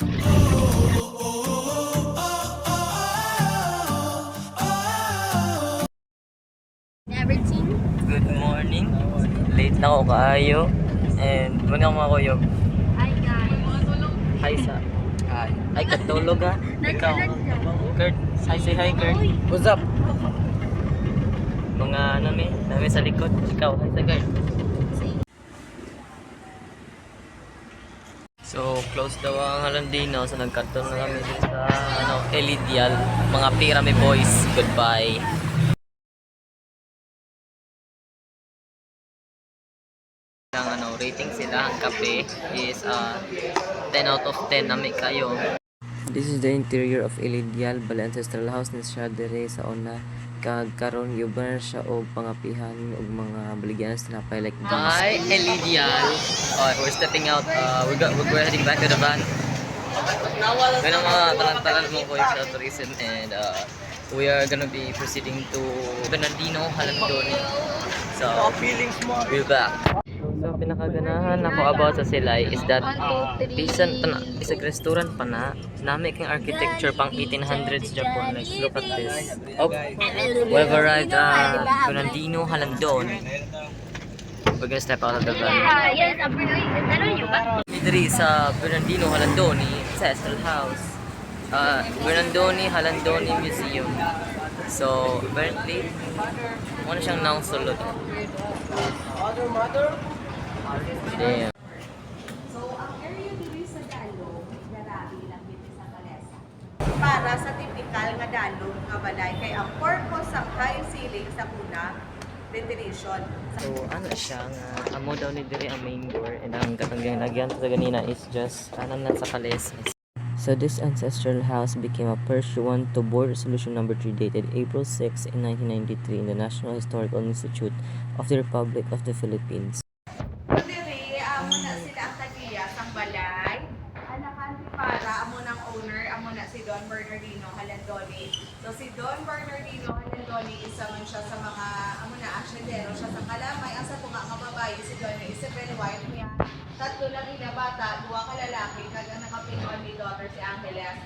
Never seen? Good morning. Late na ako kaayo. And muna ako makakuyog. Hi guys. Hi sa... Hi, katulog ha. Ikaw. Kurt. Hi, say hi Kurt. What's up? Mga nami sa likod. Ikaw, hi sa Kurt. So, close daw ang Halandino. So, nagkarton na kami dito sa Elidial. Mga Pirami Boys. Goodbye. Ang rating sila, ang kape is 10 out of 10 nami kayo. This is the interior of Elidial, bali ancestral house ni siya dire sa una. Kag karon yuban siya og pangapihan og mga baligyan sa tinapay like this. Hi Elidial. We're stepping out. We're heading back to the van. Ganun mga talan-talan mo ko sa tourism and we are gonna be proceeding to Bernardino, Halandoni. So, we're back. So, pinakaganahan ako about sa Silay is that bisan isang restaurant pa na nami king architecture pang 1800s Japan. Like, look at this. Oh, we've arrived at Bernardino, Halandoni. We're gonna step out of the van. Yes, Diri sa Bernardino, Halandoni, Ancestral House. Bernardoni, Halandoni Museum. So, apparently, muna siyang naong sulod. Damn. So, ang area diri sa Dalong, grabe lang dito sa Calesa. Para sa typical nga Dalong nga balay, kay ang purpose ang high ceiling sa kuna, ventilation. So, ano siya nga, amo daw ni diri ang main door and ang katanggang lagyan sa ganina is just kanan lang sa Calesa. So this ancestral house became a pursuant to Board Resolution Number 3 dated April 6 in 1993 in the National Historical Institute of the Republic of the Philippines. Diri, amo na sila ang tagiya sang balay. Anakan para amo ng owner, amo na si Don Bernardino Halandoni. So si Don Bernardino Halandoni isa man siya sa mga amo na asyendero siya sa Kalamay. Ang sa tunga nga babae si Don Isabel wife niya. Tatlo lang ina bata, duwa ka lalaki, kag ang nakapingon ni daughter si Angeles.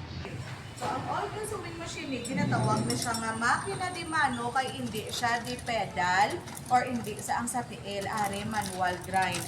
So ang all-consuming machine ginatawag na siya nga makina di mano kay hindi siya di pedal or hindi sa ang sa tiil are manual grind.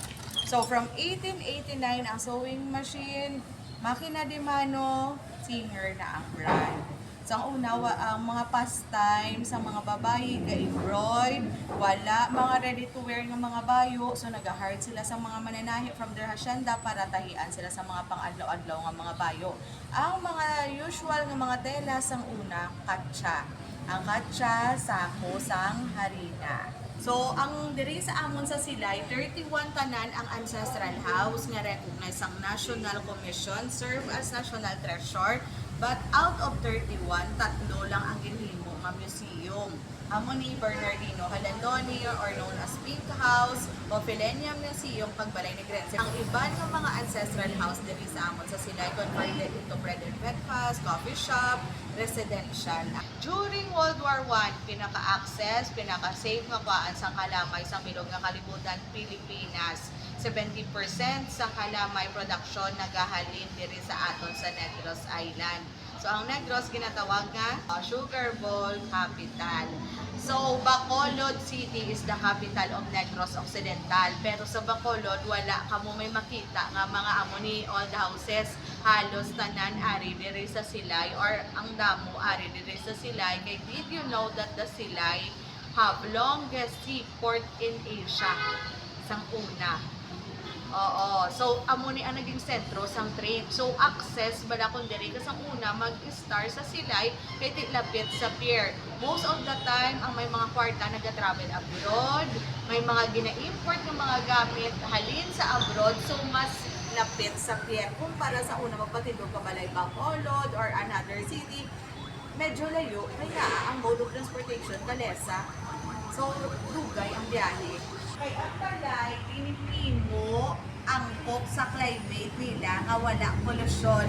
So from 1889 ang sewing machine, makina di mano, Singer na ang brand. So ang una ang mga pastime sa mga babae ga-embroid, wala mga ready to wear ng mga bayo, so nag-hire sila sa mga mananahi from their hacienda para tahian sila sa mga pang-adlaw-adlaw nga mga bayo. Ang mga usual nga mga tela sang una, katsa. Ang katsa, sako sang harina. So, ang diri sa amon sa Silay, 31 tanan ang ancestral house nga recognized ang National Commission, serve as National Treasure, but out of 31, tatlo lang ang ginhimo nga museum. Amo ni Bernardino Halandoni or known as Pink House o Philenia Museum Pagbalay ni Grense. Ang iban ng mga ancestral house diri sa amon sa Silay converted into bread and breakfast, coffee shop, residential. During World War I, pinaka-access, pinaka-safe nga kuhaan sa kalamay sa milog nga kalibutan Pilipinas. 70% sa kalamay production nagahalin diri sa aton sa Negros Island. So ang Negros ginatawag nga Sugar Bowl Capital. So Bacolod City is the capital of Negros Occidental. Pero sa Bacolod wala kamo may makita nga mga amo ni old houses, halos tanan ari diri sa Silay or ang damo ari diri sa Silay. Kay did you know that the Silay have longest seaport in Asia? Sang una. Oo. So, amo ni ang naging sentro sang trade. So, access bala kun diri ka sang una mag-start sa Silay kay lapit sa pier. Most of the time ang may mga kwarta naga-travel abroad, may mga gina-import ng mga gamit halin sa abroad, so mas lapit sa pier kumpara sa una magpatindog ka balay Bacolod or another city. Medyo layo kaya ang mode of transportation Calesa. So, dugay ang biyahe. Kay ang talay, pinipimo angkop sa climate nila nga wala pollution.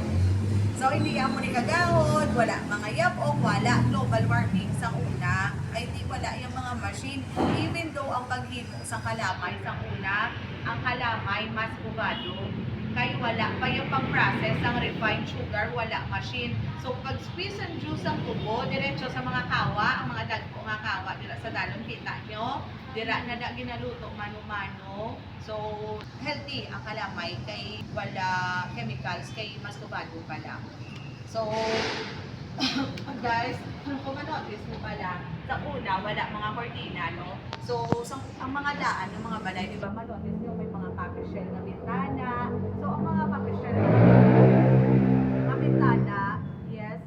So, hindi amo ni kagahod, wala mga yabok, wala global warming sa una, ay di wala yung mga machine. Even though ang paghimo sa kalamay sa una, ang kalamay mas bugado. kay wala pa yung pang-process ang refined sugar, wala machine. So pag squeeze and juice ang tubo, diretso sa mga kawa, ang mga dagko nga kawa, dira sa dalon, kita nyo, dira na da ginaluto mano-mano. So healthy ang kalamay, kay wala chemicals, kay mas tubado pa lang. So guys, kung manotice mo pala, sa una, wala mga cortina, no? So, ang mga daan, yung mga balay, di ba, manotice nyo, may mga coffee shell na bintana. So, ang mga coffee shell na bintana, yes,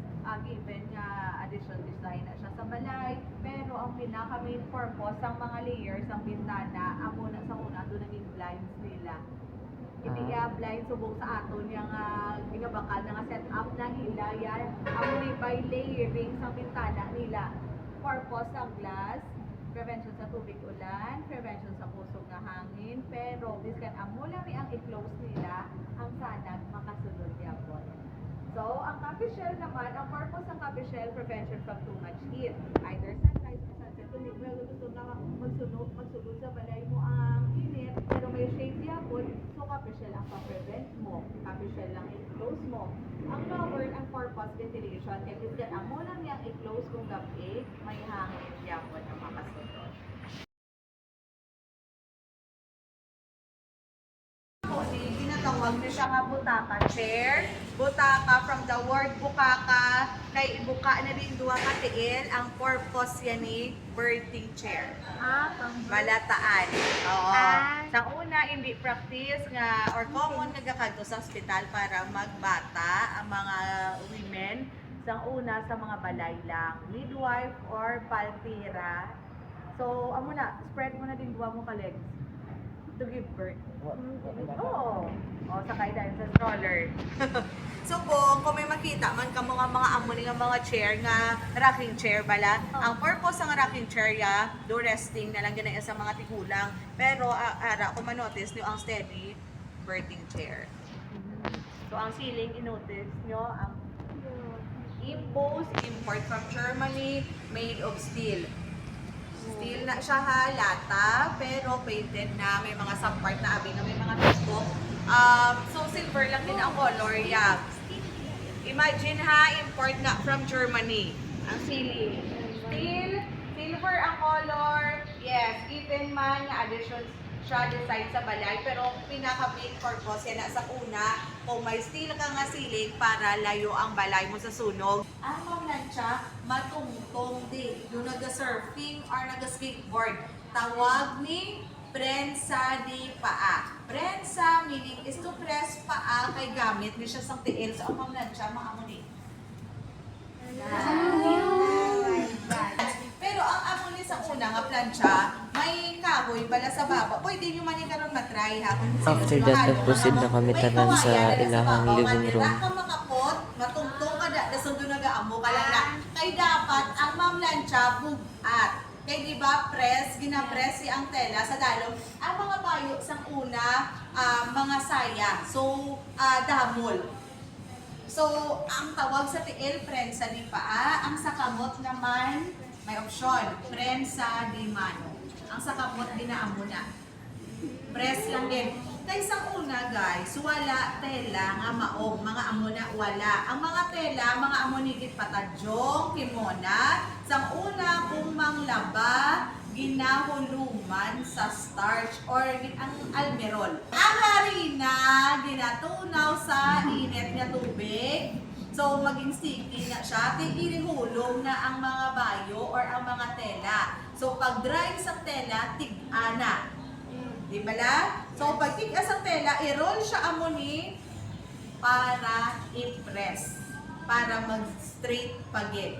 given nga additional design na siya sa balay. Pero, ang pinaka-main purpose, ang mga layers, ang bintana, ang muna sa una, doon naging blinds nila. Hindi blind subong sa aton yung ginabakal na setup na nila yan. Ang by layering sa bintana nila. Purpose ang glass, prevention sa tubig ulan, prevention sa kusog na hangin, pero biskan amo lang ang i-close nila ang sanag makasunod yapon. So, ang coffee shell naman, ang purpose ng coffee shell, prevention from too much heat. Either sunlight or sunset. Kung hindi mo gusto na magsunod sa balay mo ang init, pero may shade yapon, so coffee shell ang pa-prevent mo. Coffee shell lang i-close mo. Ang lower, ang purpose ventilation, kaya biskan amo lang yung i-close kung gabi, may hangin yapon ang makasunod. Ginatawag niya siya nga butaka chair. Butaka from the word bukaka, kay ibuka na din duwa ka tiil, ang purpose yan ni birthing chair. Malataan. Oo. Sa una, hindi practice nga or common nagakadto sa hospital para magbata ang mga women. Sa una, sa mga balay lang. Midwife or palpira. So, amo na, spread mo na din duwa mo ka legs to give birth. Oo. O, sakay dahil sa stroller. So kung may makita man ka mga amuni nga mga chair nga rocking chair bala, ang purpose ng rocking chair ya, do resting na lang ganyan sa mga tigulang. Pero ara kung manotice niyo ang steady birthing chair. So ang ceiling inotice niyo ang imposed import from Germany, made of steel. Steel na siya ha, lata, pero painted na, may mga subpart na abi na may mga tutok. So silver lang din ang color, yeah. Imagine ha, import na from Germany. Ang ceiling. Steel, silver ang color. Yes, even man na addition siya design sa balay, pero pinaka-main purpose yan na sa una, kung may steel ka nga ceiling para layo ang balay mo sa sunog. Ang mamlansya, matungtong di. Yung nag-surfing or nag-skateboard. Tawag ni prensa di paa. Prensa meaning is to press paa kay gamit ni siya sang tiil. So ang mamlansya, maamuni. Pero ang amuni sa una nga plancha, may kahoy bala sa baba. Pwede nyo man yung karoon matry ha. After that, nag-proceed na kami tanan sa ilahang living room. Ka makapot, matungtong ka da, nasundo nag-aamo ka lang na. Kay dapat ang mamlansya bugat. Kay di ba press, ginapress ang tela sa dalong. Ang mga bayo sa una, mga saya. So, damol. So, ang tawag sa tiil, prensa di paa. Ang sa kamot naman, may opsyon, prensa di mano. Ang sa kamot, dinaamo na. Press lang din. Kaysa una guys, wala tela nga maong, mga amo na wala. Ang mga tela, mga amo nigit patadyong, kimona, sang una kung manglaba, ginahuluman sa starch or ang almerol. Ang harina, ginatunaw sa init na tubig. So, maging sticky na siya. Tigirihulong na ang mga bayo or ang mga tela. So, pag dry sa tela, tig-ana. Di ba la? So, pag tig-a sa tela, i-roll siya amoni para i-press. Para mag-straight pagid.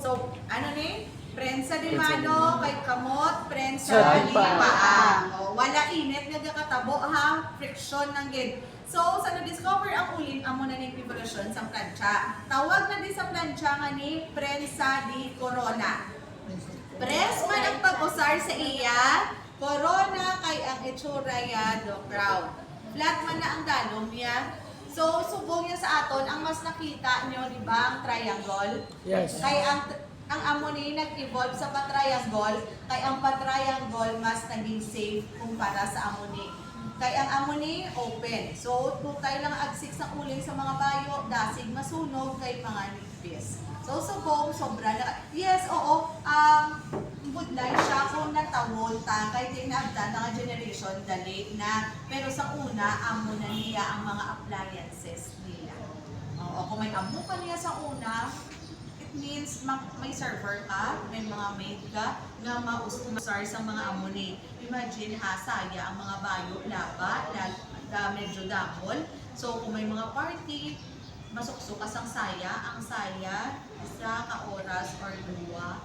So, ano ni? Prensa di mano, kay kamot, prensa di paa. Wala init nga katabo ha, friction ng gid. So, sa na-discover ang ulin, amo na ning evolution sa plancha. Tawag na di sa plancha nga ni prensa di corona. Press man ang pag-usar sa iya, corona kay ang itsura ya do crown. Flat man na ang dalom niya. So, subong niya sa aton, ang mas nakita nyo, di ba, ang triangle? Yes. Kay ang amoni nag-evolve sa patriangle, kay ang patriangle mas naging safe kumpara sa amoni. Kaya ang amo ni open. So, tutay lang agsik sa uling sa mga bayo, dasig masunog kay mga nipis. So, subong, sobra na. Yes, oo, budlay siya kung natawon ta, kay tinabda na generation, dali na. Pero sa una, amo na niya ang mga appliances nila. Oo, kung may amo ka niya sa una, it means may server ka, may mga maid ka, nga mausar sa mga amo ni. Imagine ha, saya ang mga bayo, laba, medyo damol. So kung may mga party, masukso ka sang saya, ang saya, isa ka oras or dua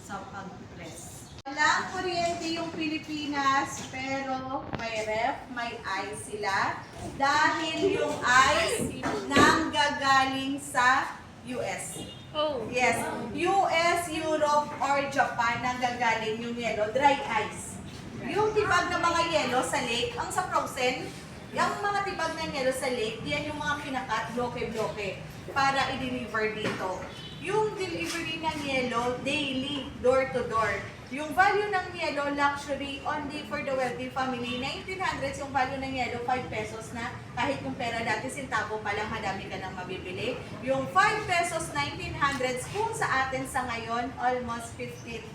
sa pag-press. Walang kuryente yung Pilipinas, pero may ref, may ice sila. Dahil yung ice nanggagaling sa US. Oh. Yes, US, Europe, or Japan nanggagaling yung yellow, dry ice. Yung tibag ng mga yellow sa lake, ang sa frozen, yung mga tibag ng yellow sa lake, yan yung mga kinakat, bloke-bloke, para i-deliver dito. Yung delivery ng yellow, daily, door to door. Yung value ng yellow, luxury, only for the wealthy family. 1900s yung value ng yellow, 5 pesos na. Kahit yung pera dati, sintabo pa lang, madami ka nang mabibili. Yung 5 pesos, 1900s, kung sa atin sa ngayon, almost 15,000.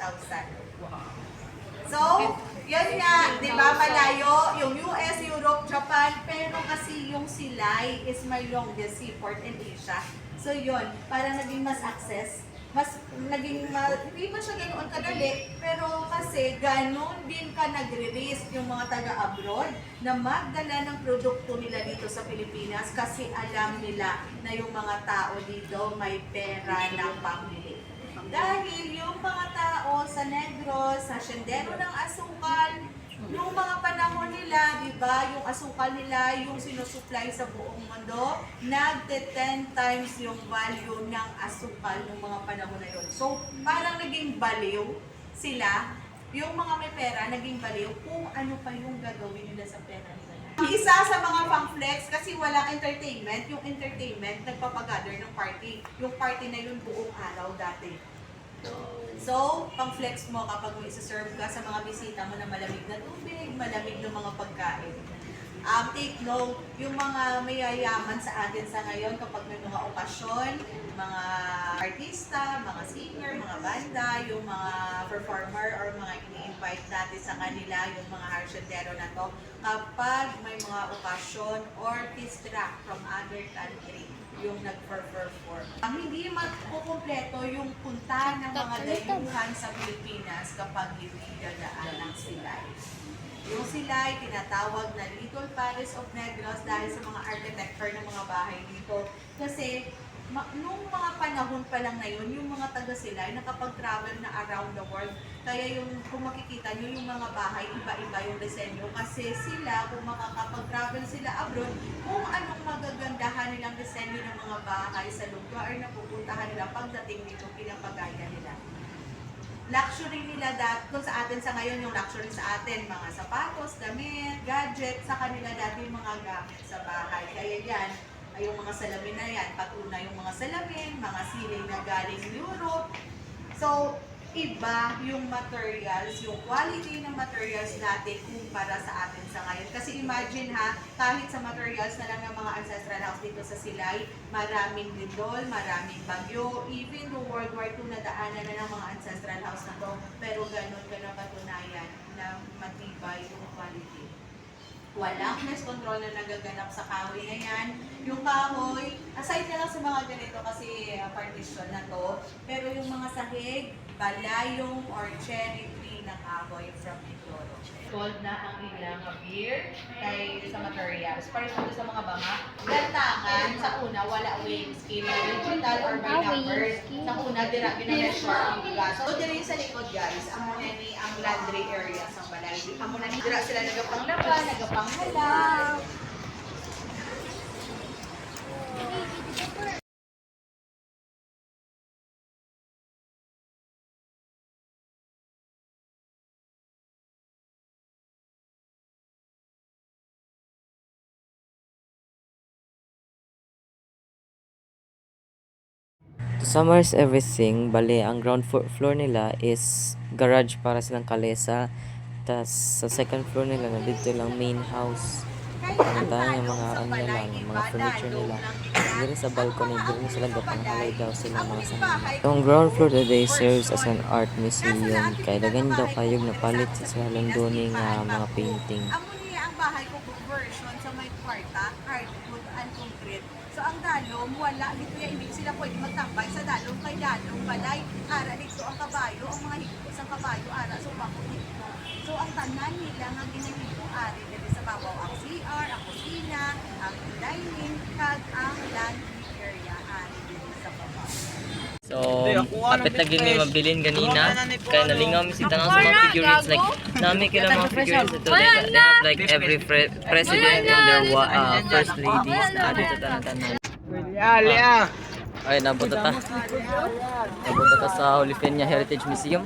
So, yun nga, di ba, malayo, yung US, Europe, Japan, pero kasi yung Silay is my longest seaport in Asia. So yun, para naging mas access, hindi man siya ganoon kadali, pero kasi ganoon din ka nagre-risk yung mga taga-abroad na magdala ng produkto nila dito sa Pilipinas kasi alam nila na yung mga tao dito may pera ng pambili. Dahil yung mga tao sa Negros, sa Sendero ng Asukal, yung mga panahon nila, di ba, yung asukal nila, yung sinusupply sa buong mundo, nagte-10 times yung value ng asukal ng mga panahon na yun. So, parang naging baliw sila, yung mga may pera, naging baliw kung ano pa yung gagawin nila sa pera nila. Isa sa mga pang-flex, kasi walang entertainment, yung entertainment, nagpapagather ng party. Yung party na yun buong araw dati. So, pang-flex mo kapag mo isa-serve ka sa mga bisita mo na malamig na tubig, malamig na mga pagkain. Take note, yung mga mayayaman sa atin sa ngayon kapag may mga okasyon, mga artista, mga singer, mga banda, yung mga performer or mga ini-invite natin sa kanila, yung mga harsyendero na to, kapag may mga okasyon or artista from other country, yung nag-perform. Hindi makukumpleto yung punta ng mga dayuhan sa Pilipinas kapag hindi dadaan ng Silay. Yung Silay, tinatawag na Little Paris of Negros dahil sa mga architecture ng mga bahay dito. Kasi nung mga panahon pa lang na yun, yung mga taga-Silay nakapag-travel na around the world. Kaya yung, kung makikita nyo yung mga bahay, iba-iba yung disenyo. Kasi sila, kung makakapag-travel sila abroad, kung anong magagandahan nilang disenyo ng mga bahay sa lugar na pupuntahan nila pagdating dito, pinapagaya nila. Luxury nila kung sa atin sa ngayon, yung luxury sa atin, mga sapatos, damit, gadget, sa kanila dati yung mga gamit sa bahay. Kaya yan, ay yung mga salamin na yan, patuna yung mga salamin, mga siling na galing Europe. So, iba yung materials, yung quality ng materials natin kumpara sa atin sa ngayon. Kasi imagine ha, kahit sa materials na lang ng mga ancestral house dito sa Silay, maraming lindol, maraming bagyo, even the World War II na daanan na ng mga ancestral house na to, pero ganun ka na patunayan na matibay yung quality. Walang pest control na nagaganap sa kahoy na yan. Yung kahoy, aside na lang sa mga ganito kasi partition na to, pero yung mga sahig, balayong or cherry tree na kahoy from Mindoro. Sold na ang ilang beer kay sa materials. Para sa mga banga, gantangan, sa una wala weighing scale, digital or by numbers. Sa una, dira gina-measure ang bigas. So, dira sa likod guys, amo na ni ang laundry area sa balay. Amo na ni dira sila nagapanglaba, nagapanghalang. To summarize everything, bale, ang ground floor nila is garage para silang kalesa, Tas sa second floor nila na dito lang main house. Kaya Ang tayo ang ng mga sa ano balay, lang, di mga ba, furniture dalo nila. lang Dito sa balcony, Ang dito na sila sa gapanghalay balay, daw sila ang mga uling sanay. bahay Yung ko, ground floor today serves as version. an art Kaso museum. na ang Kaya dagan daw bahay ko kayog diri napalit sa sa Pilipinas, Londoni di pa nga ang mga bago. painting. Amo niya ang bahay ko kung version sa may kwarta, hardwood and concrete. So ang dalom, wala dito ya hindi sila pwede magtambay sa dalom kay dalom balay. Ara dito ang kabayo, ang mga higos ang kabayo ara so bako dito. So ang tanan nila nga ginahimo ari diri sa babaw ang CR, ang kusina, ang dining, kag ang laundry area ari diri sa babaw. So, kapit lagi may mabilin ganina. Kaya nalingaw mi si tanaw sa mga figurines. Like, nami kila mga figurines ito. They have like every president and their first ladies na dito tanan-tanan. Ay, nabot ta. Nabot ta sa Olifenia Heritage Museum.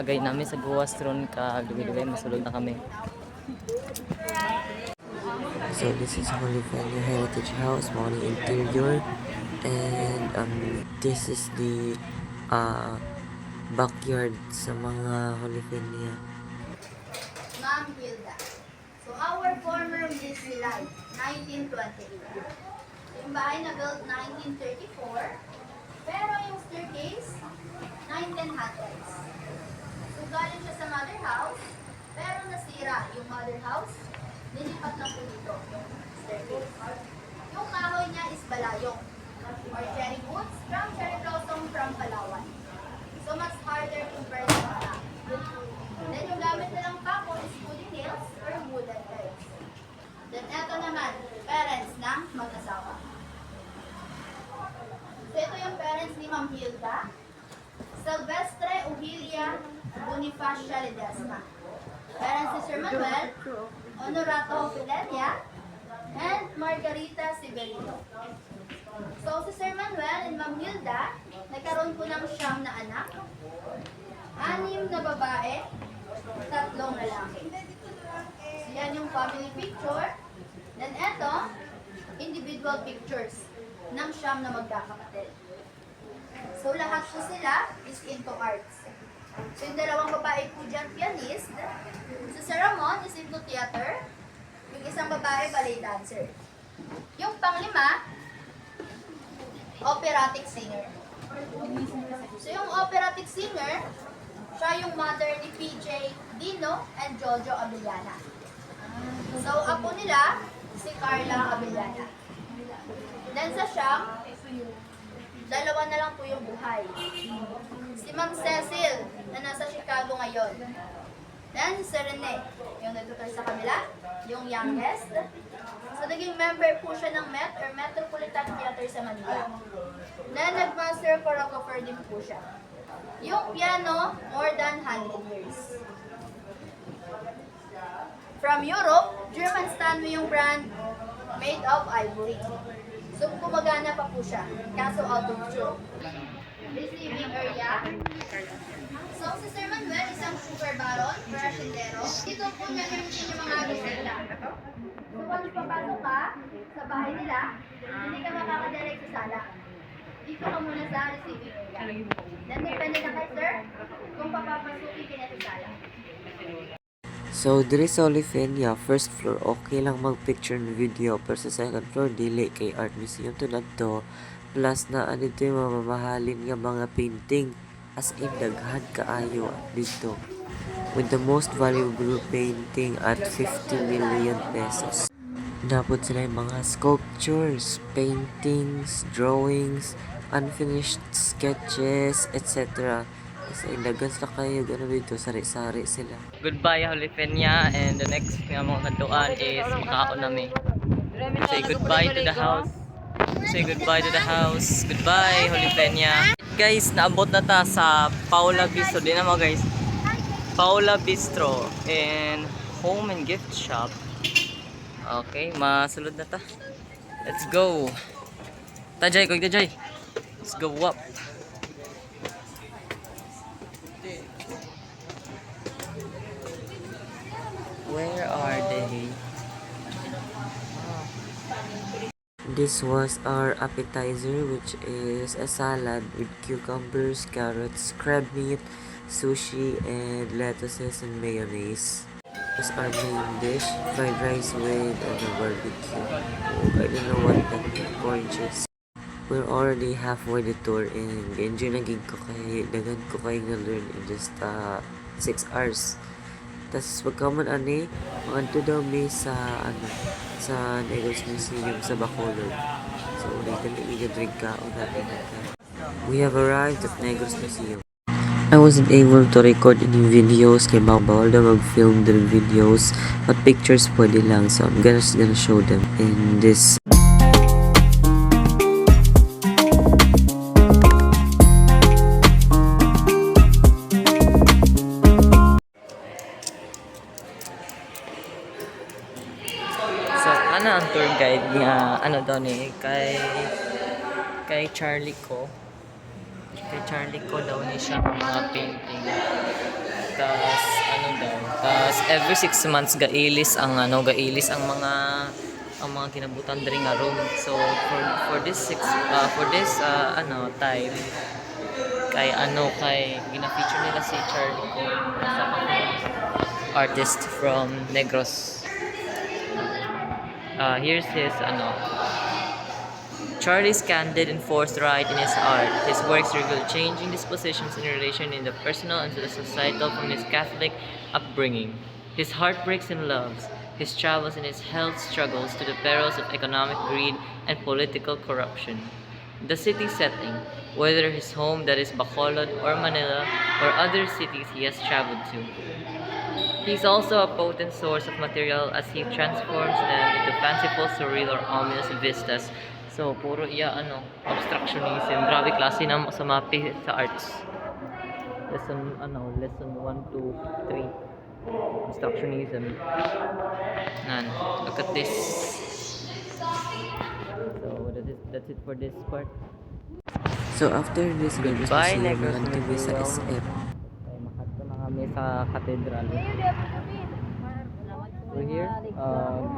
Agay namin sa Guwas ron ka dugay-dugay masulod na kami. So this is Olifenia Heritage House, mga interior, and this is the backyard sa mga Olifenia. Ma'am Hilda. So, our former Miss Life, 1928. Yung bahay na built 1934, pero yung staircase, 1900s. So, galing siya sa mother house, pero nasira yung mother house, nilipat lang po dito yung staircase. Yung kahoy niya is balayong, or cherry woods from cherry blossom from Palawan. So, mas harder compared sa mga. Then, yung gamit nilang kapo is wooden nails or wooden pegs. Then, eto naman, parents ng mag-asawa. So, ito yung parents ni Ma'am Hilda. Silvestre Uhilia Bonifacia Ledesma. Parents ni Sir Manuel, Honorato Fidelia, and Margarita Severino. So, si Sir Manuel and Ma'am Hilda, nagkaroon po ng 9 na anak, 6 na babae, 3 lalaki. So, yan yung family picture. Then, eto, individual pictures ng 9 na magkakapatid. So, lahat po sila is into arts. So, yung dalawang babae po dyan, pianist. Si Sir Ramon is into theater. Yung isang babae, ballet dancer. Yung panglima, operatic singer. So, yung operatic singer, siya yung mother ni PJ Dino and Jojo Abellana. So, apo nila, si Carla Abellana. Then sa siyang, dalawa na lang po yung buhay. Si Ma'am Cecil, na nasa Chicago ngayon. Then si Rene, yung nagtutur sa kanila, yung youngest. So, naging member po siya ng MET or Metropolitan Theater sa Manila. Then, nag-master choreographer din po siya. Yung piano, more than 100 years. From Europe, German Stanley yung brand made of ivory. So, gumagana pa po siya. Kaso out of tune. Receiving area. So, si Sir Manuel, isang sugar baron, brashindero. Dito po niya narinig yung mga bisita. So, pag papasok ka sa bahay nila, hindi ka makakadirect sa sala. Dito ka muna sa receiving area. Then, depende na kay sir kung papapasukin ka na sa sala. So, diri sa Olifenia, first floor, okay lang mag-picture ng video. Pero sa second floor, dili kay art museum to na to. Plus na dito yung mamamahalin nga mga painting. As in, daghan kaayo dito. With the most valuable painting at 50 million pesos. Napod sila yung mga sculptures, paintings, drawings, unfinished sketches, etc. Kasi ilagan sila kayo gano'n dito, sari-sari sila. Goodbye Olifenia, and the next nga mga kantuan is makaon nami. Say goodbye to the house. Say goodbye to the house. Goodbye Olifenia. Guys, naabot na ta sa Paula Bistro. Di na mo guys. Paula Bistro and Home and Gift Shop. Okay, masulod na ta. Let's go. Tajay, kog tajay. Let's go up. Where are they? This was our appetizer, which is a salad with cucumbers, carrots, crab meat, sushi, and lettuces and mayonnaise. This our main dish, fried rice with barbecue. I don't know what that gorgeous. We're already halfway the tour and enjoy na gig ko kay dagan ko kay na learn in just 6 hours. Tas pagkaman ani, maadto daw mi sa sa Negros Museum sa Bacolod. So ulitin na drink ka o natin ka. We have arrived at Negros Museum. I wasn't able to record any videos kay bawal daw mag-film the videos, but pictures pwede lang, so I'm gonna show them in this. So, ang tour guide niya, daw ni, kay Charlie ko. Kay Charlie ko daw ni siya mga painting. Tas, tas every 6 months gailis ang mga kinabutan diri nga room. So, for this time, kay gina-feature nila si Charlie ko, sa artist from Negros. Here's his Charlie's candid and forthright in his art. His works reveal changing dispositions in relation in the personal and to the societal from his Catholic upbringing, his heartbreaks and loves, his travels and his health struggles to the perils of economic greed and political corruption. The city setting, whether his home that is Bacolod or Manila or other cities he has traveled to. He's also a potent source of material as he transforms them into fanciful, surreal, or ominous vistas. So, puro iya, abstractionism. Grabe klase na sa mapi sa arts. Lesson 1 to 3. Abstractionism. Look at this. So, that's it for this part. So, after this, Goodbye, Negros kami sa Museum. SF. Makato na kami sa cathedral. So here,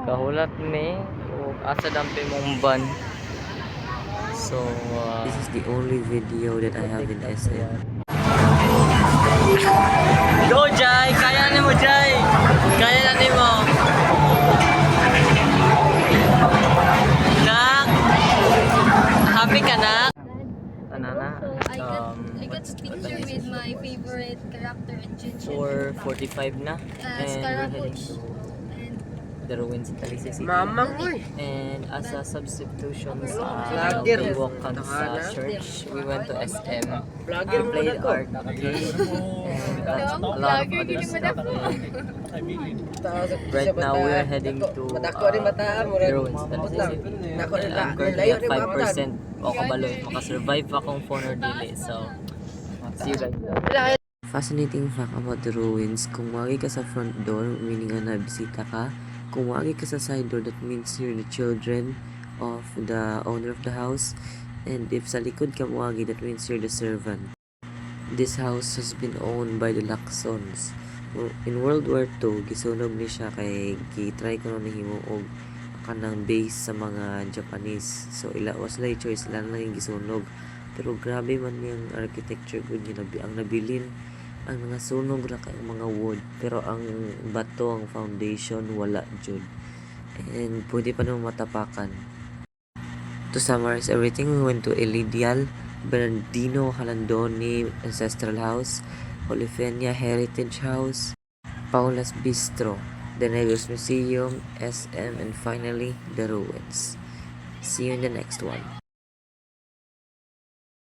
kahulat me o asa dampi mong ban. So, this is the only video that I have in SM. Go, Jai! Kaya na mo, Jai! Kaya na ni mo! Nak! Happy ka, Nak? I got picture with my favorite character in Genshin. 4:45 na. And we're heading to the ruins of Talisay City. And as a substitution sa walk sa church, we went to SM. We played arcade and a lot of other stuff. Right now, we are heading to the ruins of Talisay City. I'm currently at 5% o kabaloy. Makasurvive akong phone or dili. So, see you guys there. Fascinating fact about the ruins, kung wagi ka sa front door, meaning na bisita ka. Kung wagi ka sa side door, that means you're the children of the owner of the house. And if sa likod ka wagi, that means you're the servant. This house has been owned by the Lacson. In World War II, gisunog ni siya kay gitry ko na himo og kanang base sa mga Japanese. So ila was like choice lang yung gisunog. Pero grabe man yung architecture good yun. Ang nabilin ang mga sunog ra kay mga wood, pero ang bato, ang foundation wala jud, and pwede pa naman matapakan. To summarize everything, we went to Elidial, Bernardino Calandoni Ancestral House, Olifenia Heritage House, Paula's Bistro, the Negros Museum, SM, and finally the ruins. See you in the next one.